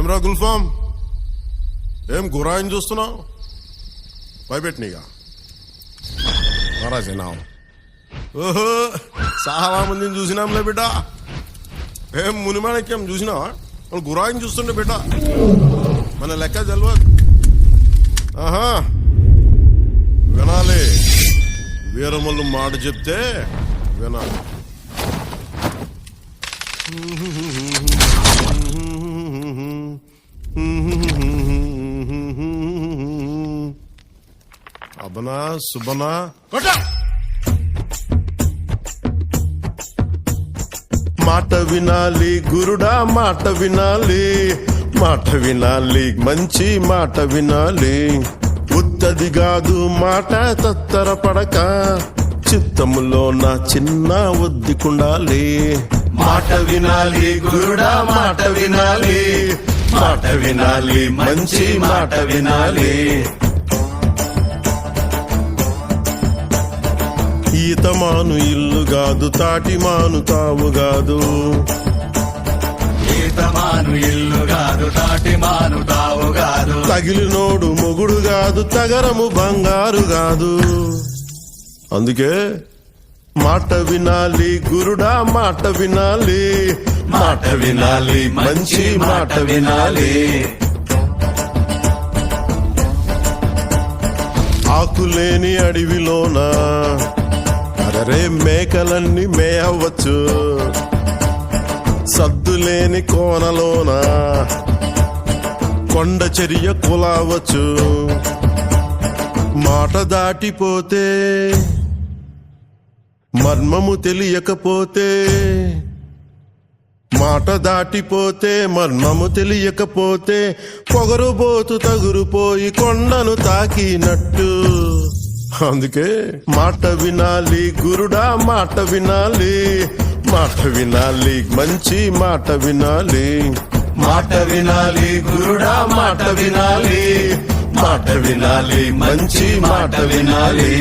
ఏమ్రా గుల్ఫామ్, ఏం గురాయిని చూస్తున్నావు? భయపెట్టినీగా మహారాజేనా? ఓహో, చాలా మందిని చూసినాంలే బిడ్డ. ఏం మునిమాణిక్యం చూసినావా? మనం గురాయిని చూస్తుండే బిడ్డ, మన లెక్క తెలియదు. ఆహా, వినాలి. వీరమల్లు మాట చెప్తే వినాలి. అబనా సుబనా మాట వినాలి గురుడా, మాట వినాలి, మాట వినాలి, మంచి మాట వినాలి. ఉత్తది కాదు మాట తత్తర పడక, చిత్తములో నా చిన్న ఒద్దికుండాలి. మాట వినాలి గురుడా, మాట వినాలి, మాట వినాలి, మంచి మాట వినాలి. ఈతమాను ఇల్లు కాదు, తాటి మాను తావు కాదు. ఈతమాను ఇల్లు కాదు, తాటి మాను తావు కాదు. తగిలినోడు మొగుడు కాదు, తగరము బంగారు కాదు. అందుకే మాట వినాలి గురుడా, మాట వినాలి, మాట వినాలి, మంచి మాట వినాలి. ఆకులేని అడవిలోనా అరే మేకలన్నీ మేయవచ్చు, సద్దులేని కోనలోన కొండ చర్య కులావచ్చు. మాట దాటిపోతే, మర్మము తెలియకపోతే, మాట దాటిపోతే మర్మము తెలియకపోతే, పొగరుబోతు తగురుపోయి కొండను తాకినట్టు. అందుకే మాట వినాలి గురుడా, మాట వినాలి, మాట వినాలి, మంచి మాట వినాలి. మాట వినాలి గురుడా, మాట వినాలి, మాట వినాలి, మంచి మాట వినాలి.